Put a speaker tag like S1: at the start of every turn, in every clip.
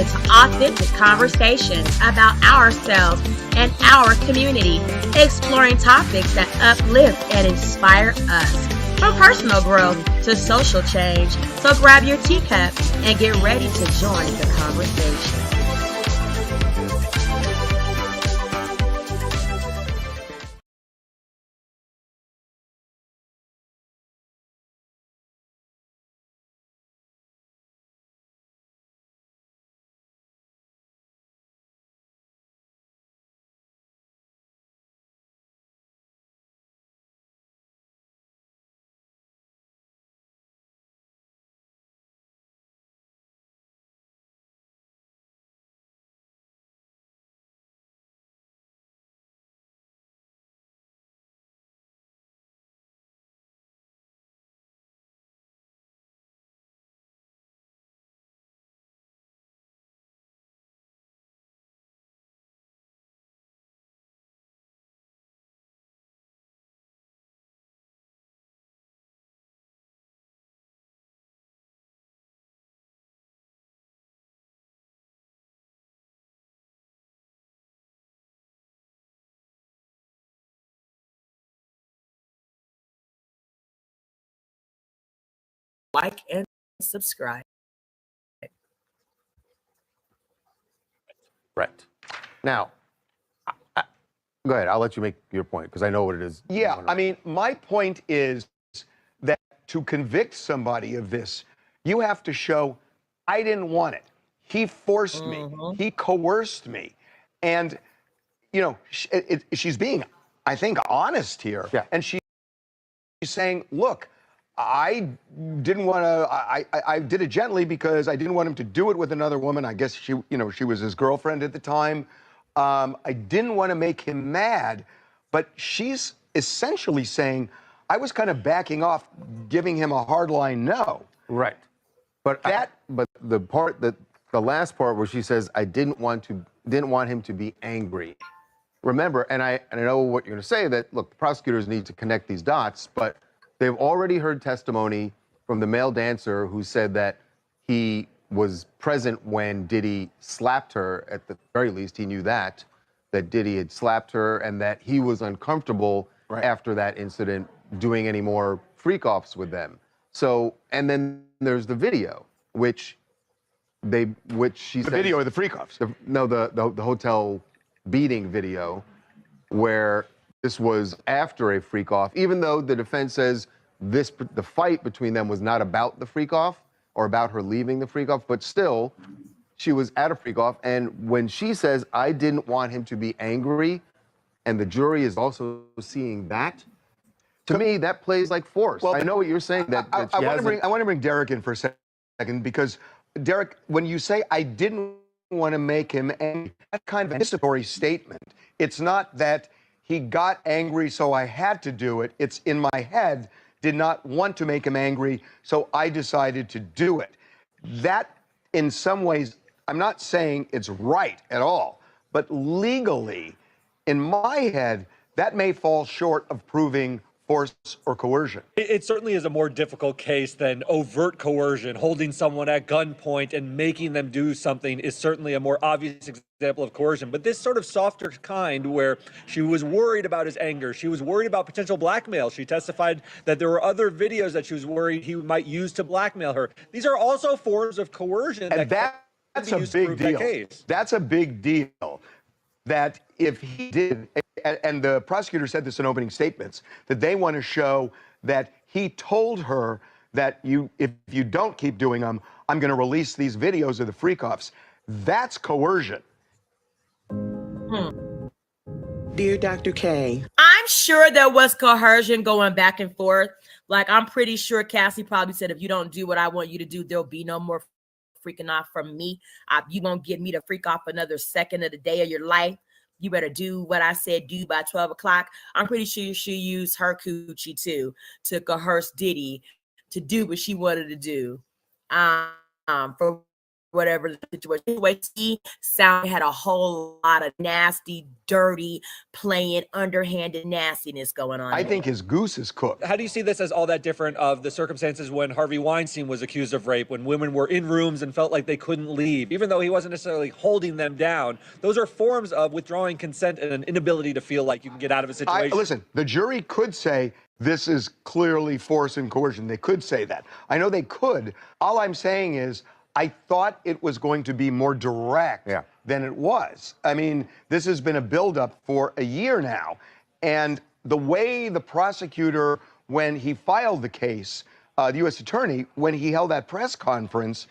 S1: into authentic conversations about ourselves and our community, exploring topics that uplift and inspire us, from personal growth to social change. So grab your teacup and get ready to join the conversation. Like and subscribe.
S2: Right. Now, go ahead. I'll let you make your point because I know what it is.
S3: Yeah, I mean, my point is that to convict somebody of this, you have to show, I didn't want it. He forced me. He coerced me. And, you know, she's being, I think, honest here.
S2: Yeah.
S3: And she's saying, look, I didn't want to, I did it gently because I didn't want him to do it with another woman. I guess she, you know, she was his girlfriend at the time. I didn't want to make him mad, but she's essentially saying, I was kind of backing off, giving him a hardline no.
S2: Right. But but the part that the last part where she says, I didn't want him to be angry. Remember, and I know what you're going to say, that look, prosecutors need to connect these dots, but they've already heard testimony from the male dancer who said that he was present when Diddy slapped her. At the very least, he knew that Diddy had slapped her and that he was uncomfortable after that incident doing any more freak-offs with them. So, and then there's the video, which she said.
S3: The video of the freak-offs?
S2: The hotel beating video, where this was after a freak-off, even though the defense says the fight between them was not about the freak-off or about her leaving the freak-off, but still, she was at a freak-off. And when she says, I didn't want him to be angry, and the jury is also seeing that, to me, that plays like force. Well, I know what you're saying. I
S3: want to bring Derek in for a second, because, Derek, when you say, I didn't want to make him angry, that's kind of an anticipatory statement. It's not that he got angry, so I had to do it. It's in my head, did not want to make him angry, so I decided to do it. That, in some ways, I'm not saying it's right at all, but legally, in my head, that may fall short of proving force or coercion.
S4: It certainly is a more difficult case than overt coercion. Holding someone at gunpoint and making them do something is certainly a more obvious example of coercion. But this sort of softer kind, where she was worried about his anger, she was worried about potential blackmail. She testified that there were other videos that she was worried he might use to blackmail her. These are also forms of coercion.
S3: And that's a big deal. That's a big deal. That if he did, and the prosecutor said this in opening statements, that they want to show that he told her that if you don't keep doing them, I'm going to release these videos of the freak-offs. That's coercion.
S5: Dear Dr. K,
S1: I'm sure there was coercion going back and forth. Like, I'm pretty sure Cassie probably said, if you don't do what I want you to do, there'll be no more freaking off from me. You won't get me to freak off another second of the day of your life. You better do what I said do by 12 o'clock. I'm pretty sure she used her coochie too to coerce Diddy to do what she wanted to do. For whatever the situation. Anyway, he had a whole lot of nasty, dirty, playing, underhanded nastiness going on.
S3: I think his goose is cooked.
S4: How do you see this as all that different of the circumstances when Harvey Weinstein was accused of rape, when women were in rooms and felt like they couldn't leave, even though he wasn't necessarily holding them down? Those are forms of withdrawing consent and an inability to feel like you can get out of a situation.
S3: Listen, the jury could say this is clearly force and coercion. They could say that. I know they could. All I'm saying is I thought it was going to be more direct than it was. I mean, this has been a buildup for a year now. And the way the prosecutor, when he filed the case, the U.S. attorney, when he held that press conference,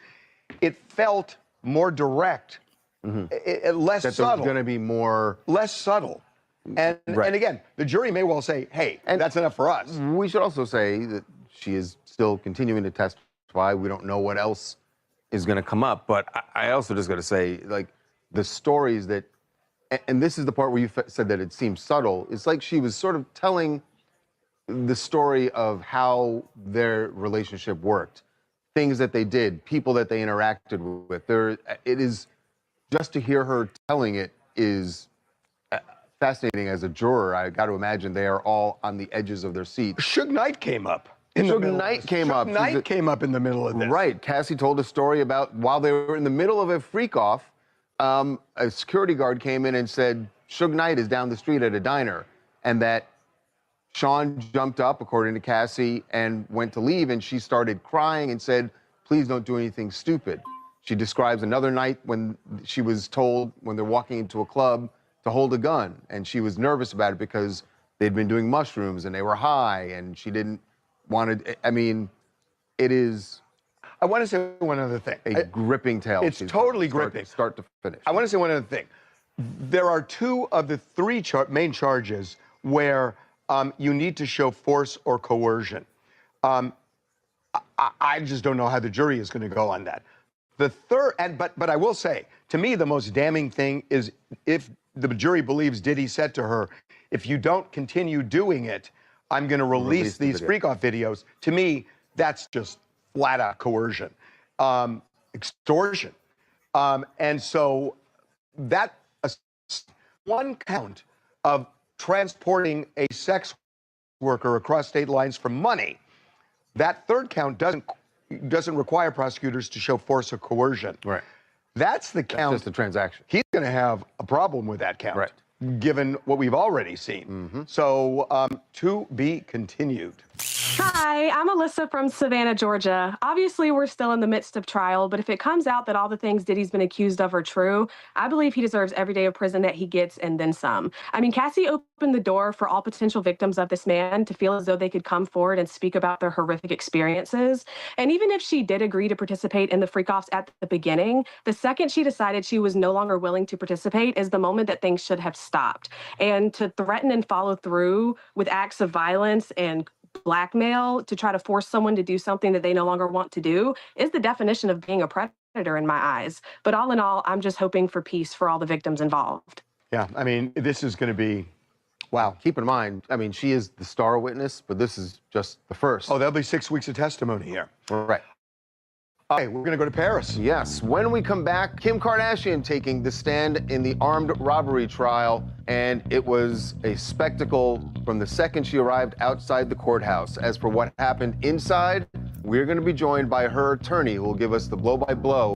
S3: it felt more direct, less
S2: that
S3: subtle.
S2: There's going to be more...
S3: Less subtle. And again, the jury may well say, hey, and that's enough for us.
S2: We should also say that she is still continuing to testify. We don't know what else is going to come up. But I also just got to say, like, the stories that, and this is the part where you said that it seems subtle, it's like she was sort of telling the story of how their relationship worked, things that they did, people that they interacted with. It is, just to hear her telling it is fascinating. As a juror, I got to imagine they are all on the edges of their seats.
S3: Suge Knight came up.
S2: Suge Knight came up.
S3: Suge Knight came up in the middle of this.
S2: Right. Cassie told a story about while they were in the middle of a freak-off, a security guard came in and said, Suge Knight is down the street at a diner, and that Sean jumped up, according to Cassie, and went to leave, and she started crying and said, please don't do anything stupid. She describes another night when she was told, when they're walking into a club, to hold a gun, and she was nervous about it because they'd been doing mushrooms and they were high, and she didn't want to. I mean, it is.
S3: I want to say one other thing.
S2: A gripping tale.
S3: It's totally gripping,
S2: start to finish.
S3: I want to say one other thing. There are two of the three main charges where you need to show force or coercion. I just don't know how the jury is going to go on that. The third, but I will say, to me, the most damning thing is if the jury believes Diddy said to her, if you don't continue doing it, I'm going to release these freak-off videos. To me, that's just flat-out coercion, extortion. And so that one count of transporting a sex worker across state lines for money, that third count doesn't require prosecutors to show force or coercion.
S2: Right.
S3: That's the count.
S2: That's just a transaction.
S3: He's going to have a problem with that count, given what we've already seen. So to be continued.
S6: Hi, I'm Alyssa from Savannah, Georgia. Obviously, we're still in the midst of trial, but if it comes out that all the things Diddy's been accused of are true, I believe he deserves every day of prison that he gets and then some. I mean, Cassie opened the door for all potential victims of this man to feel as though they could come forward and speak about their horrific experiences. And even if she did agree to participate in the freak-offs at the beginning, the second she decided she was no longer willing to participate is the moment that things should have stopped. And to threaten and follow through with acts of violence and blackmail to try to force someone to do something that they no longer want to do is the definition of being a predator in my eyes. But all in all, I'm just hoping for peace for all the victims involved.
S3: Yeah, I mean, this is going to be, wow.
S2: Keep in mind, I mean, she is the star witness, but this is just the first.
S3: Oh, there'll be 6 weeks of testimony here.
S2: Right.
S3: Okay, we're going to go to Paris.
S2: Yes. When we come back, Kim Kardashian taking the stand in the armed robbery trial, and it was a spectacle from the second she arrived outside the courthouse. As for what happened inside, we're going to be joined by her attorney, who will give us the blow-by-blow.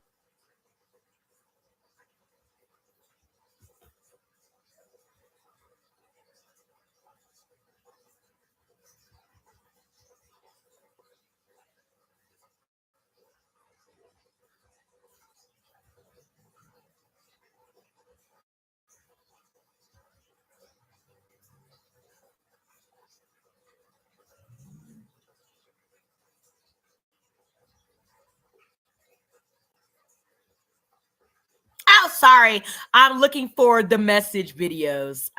S1: Oh, sorry. I'm looking for the messages videos,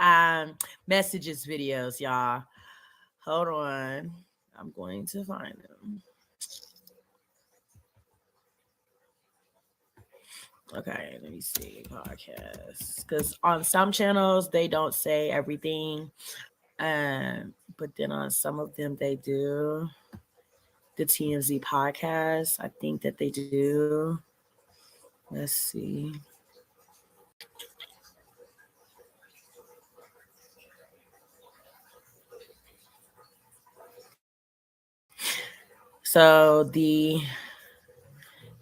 S1: y'all. Hold on. I'm going to find them. Okay, let me see. Podcasts. Because on some channels, they don't say everything. But then on some of them, they do. The TMZ podcast, I think that they do. Let's see. So the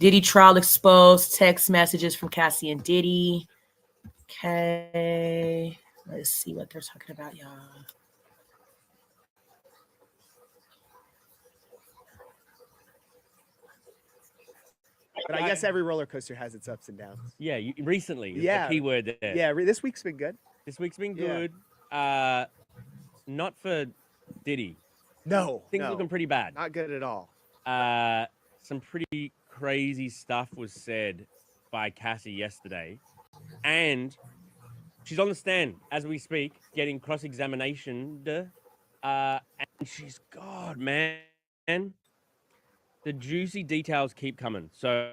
S1: Diddy trial exposed text messages from Cassie and Diddy. Okay. Let's see what they're talking about, y'all.
S7: But I guess every roller coaster has its ups and downs.
S8: Yeah, recently.
S7: Yeah.
S8: The key word there.
S7: Yeah, this week's been good.
S8: This week's been
S7: Yeah.
S8: good. Not for Diddy.
S7: No.
S8: Things looking pretty bad.
S7: Not good at all.
S8: Some pretty crazy stuff was said by Cassie yesterday. And she's on the stand as we speak, getting cross-examination. And she's, God, man. The juicy details keep coming. So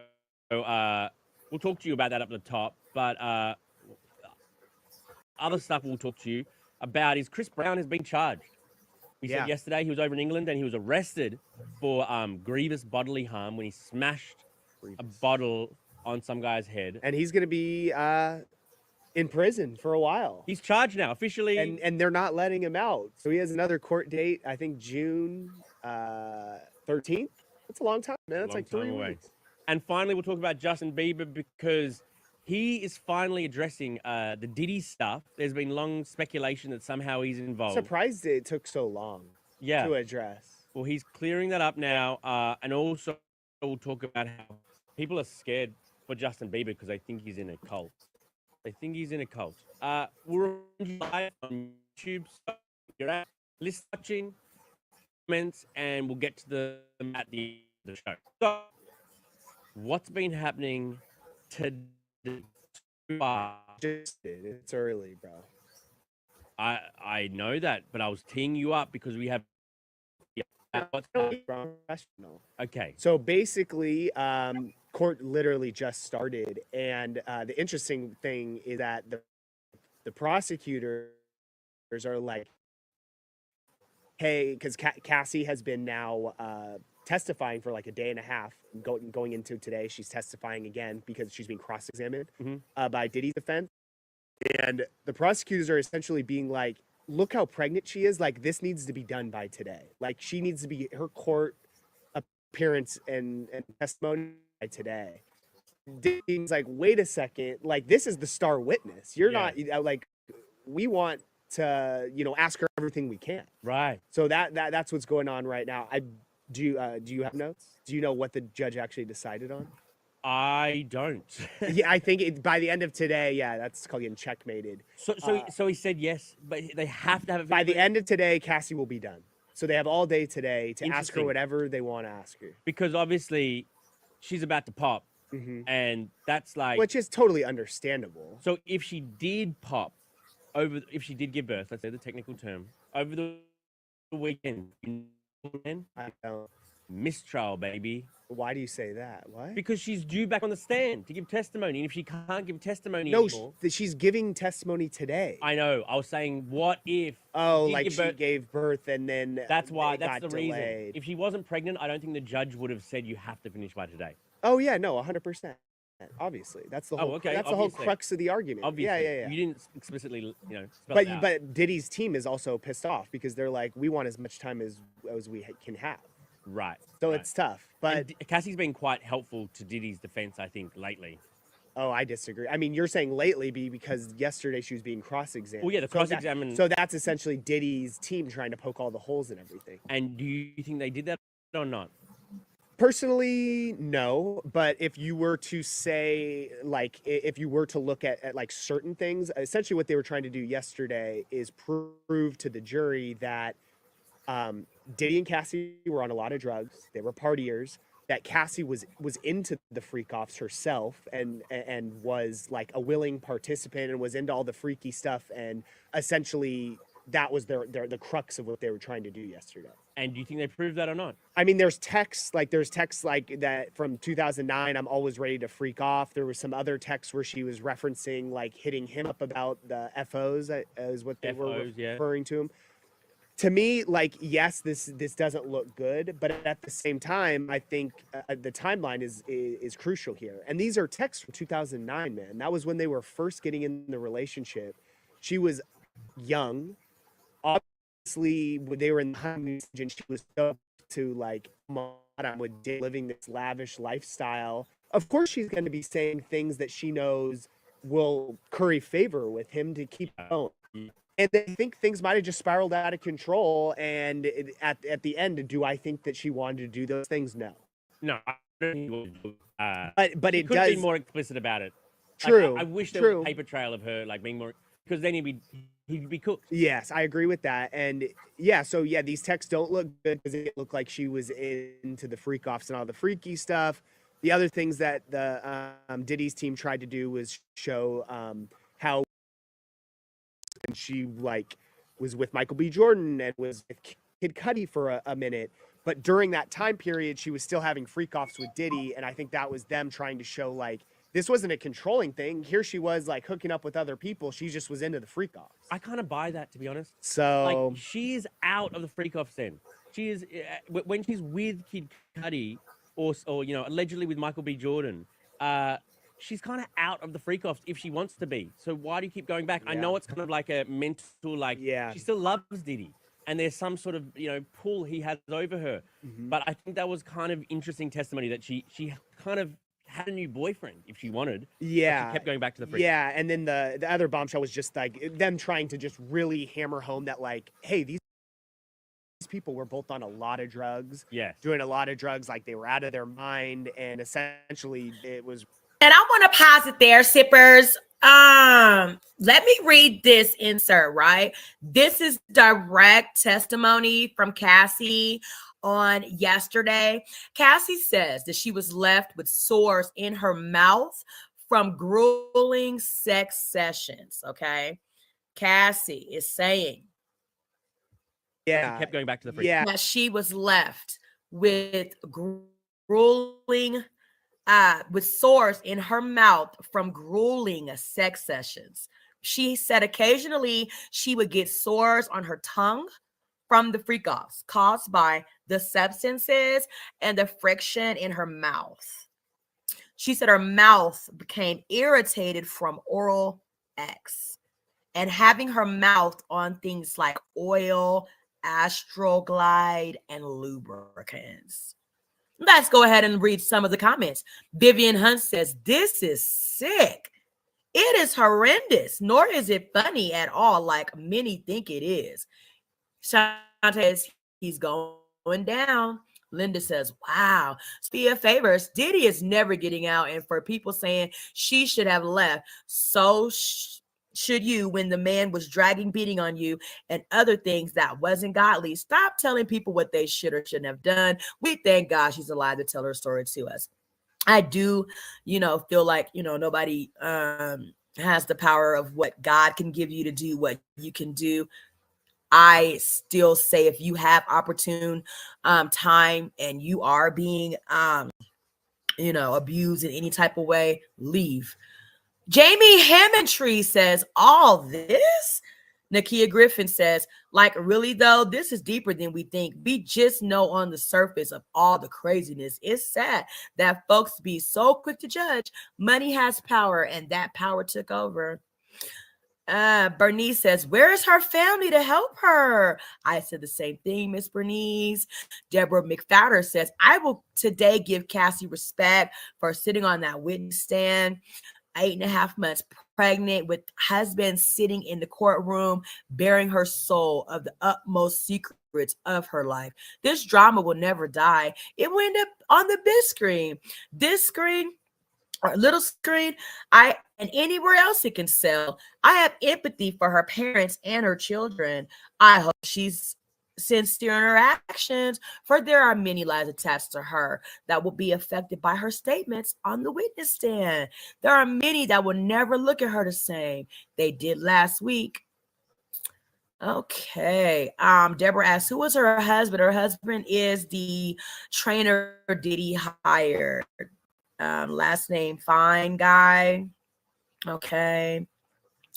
S8: we'll talk to you about that up at the top. But other stuff we'll talk to you about is Chris Brown has been charged. We said yesterday he was over in England and he was arrested for grievous bodily harm when he smashed a bottle on some guy's head.
S7: And he's going to be in prison for a while.
S8: He's charged now, officially.
S7: And they're not letting him out. So he has another court date, I think June 13th. That's a long time, man. That's like 3 weeks.
S8: And finally, we'll talk about Justin Bieber because he is finally addressing the Diddy stuff. There's been long speculation that somehow he's involved.
S7: Surprised it took so long to address.
S8: Well, he's clearing that up now. And also, we'll talk about how people are scared for Justin Bieber because they think he's in a cult. We're live on YouTube. So you're at list watching, comments, and we'll get to them at the end of the show. So, what's been happening today?
S7: It's early, bro.
S8: I know that, but I was teeing you up because we have. Okay.
S7: So basically, court literally just started, and the interesting thing is that the prosecutors are like, hey, because Cassie has been now testifying for like a day and a half, going into today. She's testifying again because she's being cross-examined by Diddy's defense. And the prosecutors are essentially being like, look how pregnant she is. Like, this needs to be done by today. Like, she needs to be, her court appearance and testimony by today. Diddy's like, wait a second. Like, this is the star witness. You're not, like, we want to, ask her everything we can.
S8: Right.
S7: So that's what's going on right now. Do you have notes? Do you know what the judge actually decided on?
S8: I don't.
S7: Yeah, I think by the end of today, that's called getting checkmated.
S8: So he said yes, but they have to have it
S7: by the end of today. Cassie will be done. So they have all day today to ask her whatever they want to ask her.
S8: Because obviously, she's about to pop, and that's like,
S7: which is totally understandable.
S8: So if she did pop if she did give birth, let's say the technical term, over the weekend,
S7: I don't.
S8: Mistrial, baby.
S7: Why do you say that? What?
S8: Because she's due back on the stand to give testimony. And if she can't give testimony
S7: anymore... No, she's giving testimony today.
S8: I know. I was saying, what if...
S7: Oh, like she gave birth and then
S8: that's why. That's the
S7: delayed.
S8: reason. If she wasn't pregnant, I don't think the judge would have said you have to finish by today.
S7: Oh, yeah. No, 100%. Obviously. That's the whole, that's the whole crux of the argument.
S8: Obviously.
S7: Yeah.
S8: You didn't explicitly,
S7: But Diddy's team is also pissed off because they're like, we want as much time as we can have.
S8: Right.
S7: So it's tough. But
S8: Cassie's been quite helpful to Diddy's defense, I think, lately.
S7: Oh, I disagree. I mean, you're saying lately because yesterday she was being cross-examined.
S8: Well, yeah, the cross-examined.
S7: So that's essentially Diddy's team trying to poke all the holes in everything.
S8: And do you think they did that or not?
S7: Personally, no. But if you were to say, like, if you were to look at like certain things, essentially what they were trying to do yesterday is prove to the jury that Diddy and Cassie were on a lot of drugs. They were partiers. That Cassie was into the freak-offs herself and was like a willing participant and was into all the freaky stuff. And essentially that was the crux of what they were trying to do yesterday.
S8: And do you think they proved that or not?
S7: I mean, there's texts like that from 2009. I'm always ready to freak off. There was some other texts where she was referencing like hitting him up about the FOs is what they were referring to him. to me, like, yes, this doesn't look good, but at the same time, I think the timeline is crucial here. And these are texts from 2009, man. That was when they were first getting in the relationship. She was young. Obviously, when they were in the honeymoon stage, and she was so to like, I'm with Dick, living this lavish lifestyle. Of course, she's going to be saying things that she knows will curry favor with him to keep going. And I think things might have just spiraled out of control. And at the end, do I think that she wanted to do those things? No.
S8: No, I don't think it would.
S7: But
S8: she
S7: it
S8: could have
S7: does.
S8: been more explicit about it.
S7: True.
S8: Like, I wish there
S7: true.
S8: was a paper trail of her like being more, because then he'd be cooked.
S7: Yes, I agree with that. And yeah, so yeah, these texts don't look good because it looked like she was into the freak offs and all the freaky stuff. The other things that the Diddy's team tried to do was show how she like was with Michael B. Jordan and was with Kid Cudi for a minute. But during that time period, she was still having freak offs with Diddy. And I think that was them trying to show like, this wasn't a controlling thing. Here she was like hooking up with other people. She just was into the freak offs.
S8: I kind of buy that, to be honest.
S7: So
S8: like, she is out of the freak offs then. She is, when she's with Kid Cudi or allegedly with Michael B. Jordan, she's kind of out of the freak offs if she wants to be. So why do you keep going back?
S7: Yeah.
S8: I know it's kind of like a mental, like, she still loves Diddy. And there's some sort of, pull he has over her.
S7: Mm-hmm.
S8: But I think that was kind of interesting testimony that she kind of had a new boyfriend if she wanted.
S7: Yeah.
S8: But she kept going back to the freak.
S7: Yeah. And then the other bombshell was just like them trying to just really hammer home that like, hey, these people were both on a lot of drugs.
S8: Yes.
S7: Doing a lot of drugs. Like they were out of their mind. And essentially it was.
S1: And I want to pause it there, sippers. Let me read this insert, right? This is direct testimony from Cassie on yesterday. Cassie says that she was left with sores in her mouth from grueling sex sessions, okay? Cassie is saying,
S7: yeah,
S8: she kept going back to the freak.
S7: Yeah.
S1: that she was left with grueling with sores in her mouth from grueling sex sessions. She said occasionally she would get sores on her tongue from the freak offs caused by the substances and the friction in her mouth. She said her mouth became irritated from oral X and having her mouth on things like oil, Astroglide, and lubricants. Let's go ahead and read some of the comments. Vivian Hunt says, this is sick. It is horrendous, nor is it funny at all like many think it is. Shante says, he's going down. Linda says, wow. Sophia Favors, Diddy is never getting out. And for people saying she should have left, so should you when the man was dragging, beating on you and other things that wasn't godly. Stop telling people what they should or shouldn't have done. We thank God she's alive to tell her story to us. I do, feel like, nobody has the power of what God can give you to do what you can do. I still say if you have opportune time and you are being, abused in any type of way, leave. Jamie Hammondtree says, all this? Nakia Griffin says, like, really though, this is deeper than we think. We just know on the surface of all the craziness. It's sad that folks be so quick to judge. Money has power, and that power took over. Bernice says, where is her family to help her? I said the same thing, Miss Bernice. Deborah McFadder says, I will today give Cassie respect for sitting on that witness stand. 8.5 months pregnant with husband sitting in the courtroom, bearing her soul of the utmost secrets of her life. This drama will never die. It will end up on the big screen. This screen, or little screen, and anywhere else it can sell. I have empathy for her parents and her children. I hope she's sincere in her actions, for there are many lives attached to her that will be affected by her statements on the witness stand. There are many that will never look at her the same they did last week. Okay. Deborah asks, who was her husband? Her husband is the trainer Diddy hired. Last name Fine Guy. Okay.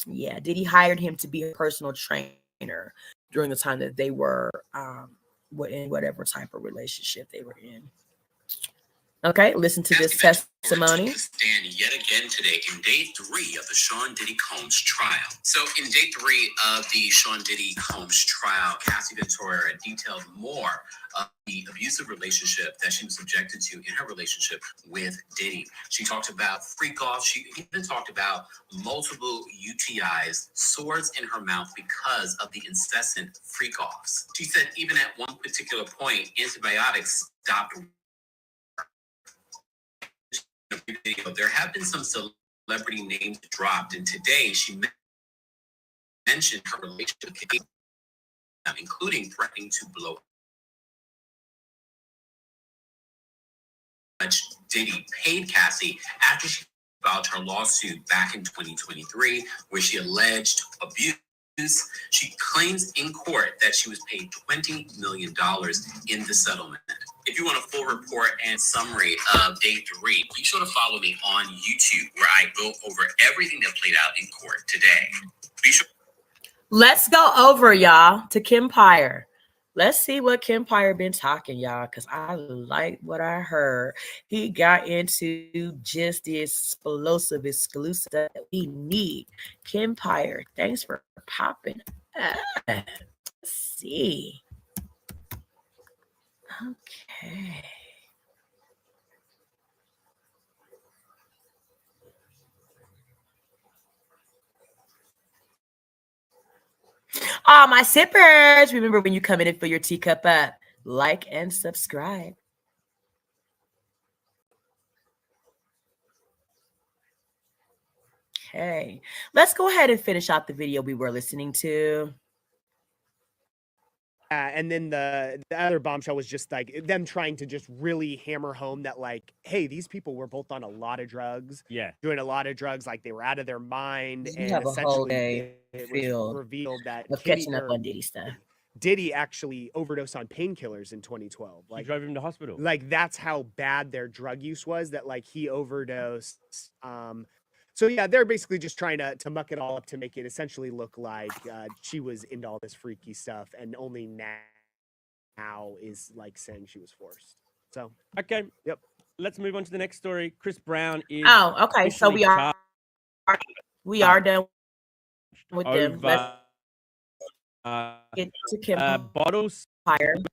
S1: Yeah, Diddy hired him to be a personal trainer. during the time that they were in whatever type of relationship they were in. Okay, listen to this testimony.
S9: Stand yet again today in day 3 of the Sean Diddy Combs trial. So in day 3 of the Sean Diddy Combs trial, Cassie Ventura detailed more of the abusive relationship that she was subjected to in her relationship with Diddy. She talked about freak off. She even talked about multiple UTIs, sores in her mouth because of the incessant freak offs. She said even at one particular point, antibiotics stopped. There have been some celebrity names dropped, and today she mentioned her relationship with Diddy, including threatening to blow up. Diddy paid Cassie after she filed her lawsuit back in 2023, where she alleged abuse. She claims in court that she was paid $20 million in the settlement. If you want a full report and summary of day 3, be sure to follow me on YouTube, where I go over everything that played out in court today. Be sure.
S1: Let's go over, y'all, to Kempire. Let's see what Kempire been talking, y'all, because I like what I heard. He got into just the explosive exclusive that we need. Kempire, thanks for popping up. Let's see. Okay. Oh, my sippers. Remember, when you come in and fill your teacup up, like and subscribe. Okay. Let's go ahead and finish out the video we were listening to.
S7: And then the other bombshell was just like them trying to just really hammer home that, like, hey, these people were both on a lot of drugs.
S8: Yeah.
S7: Doing a lot of drugs, like they were out of their mind.
S1: You
S7: And
S1: have a whole
S7: essentially
S1: day
S7: it was
S1: filled
S7: revealed that
S1: of catching up on Diddy stuff.
S7: Diddy actually overdosed on painkillers in 2012.
S8: He
S7: Like,
S8: drove him to hospital.
S7: like that's how bad their drug use was, that like he overdosed. So yeah, they're basically just trying to muck it all up to make it essentially look like she was into all this freaky stuff, and only now is like saying she was forced. So
S8: Okay.
S7: Yep.
S8: Let's move on to the next story. Chris Brown is.
S1: Oh, okay. So
S8: officially
S1: we are done with them.
S8: over
S1: Let's get to
S8: bottles
S1: Kempire.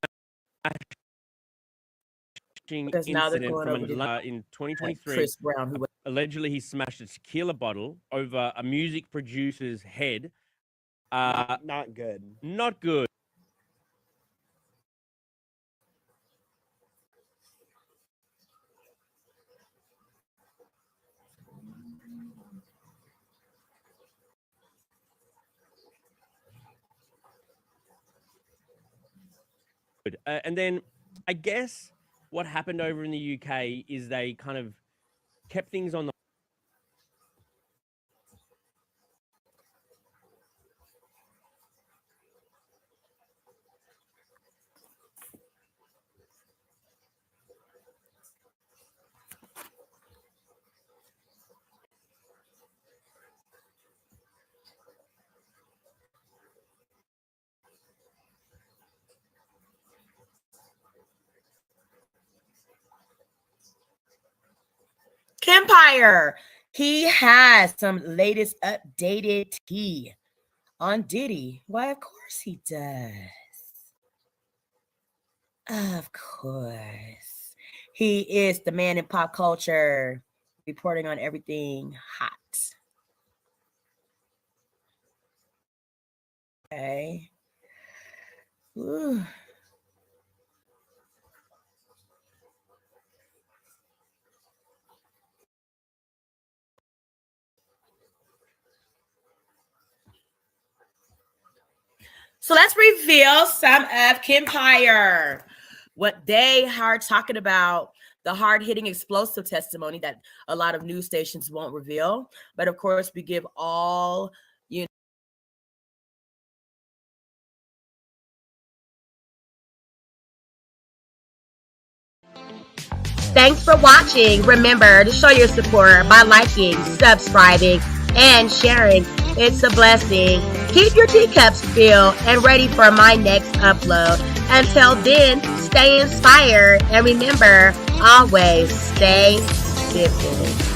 S1: Because now they're
S8: incident
S1: going
S8: from
S1: over to
S8: Atlanta in 2023.
S1: Chris Brown, who was
S8: Allegedly, he smashed a tequila bottle over a music producer's head.
S7: not good.
S8: Not good. And then I guess what happened over in the UK is they kind of kept things on the
S1: Kempire. He has some latest updated tea on Diddy. Why, of course he does. Of course. He is the man in pop culture, reporting on everything hot. Okay. Ooh. So let's reveal some of Kempire. What they are talking about, the hard-hitting explosive testimony that a lot of news stations won't reveal. But of course, we give all, Thanks for watching. Remember to show your support by liking, subscribing, and sharing. It's a blessing. Keep your teacups filled and ready for my next upload. Until then, stay inspired and remember, always stay dipping.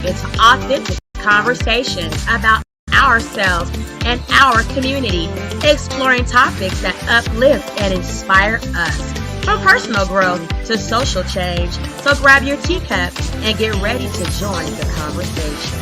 S1: It's authentic conversations about ourselves and our community, exploring topics that uplift and inspire us, from personal growth to social change. So grab your teacup and get ready to join the conversation.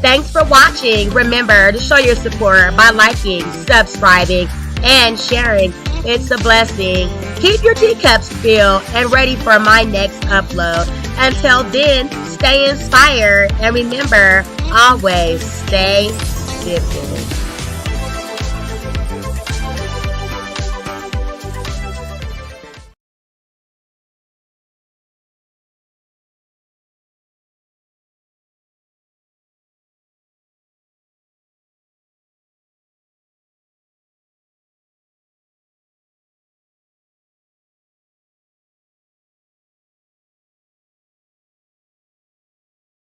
S1: Thanks for watching. Remember to show your support by liking, subscribing, and sharing. It's a blessing. Keep your teacups filled and ready for my next upload. Until then, stay inspired and remember, always stay dipping.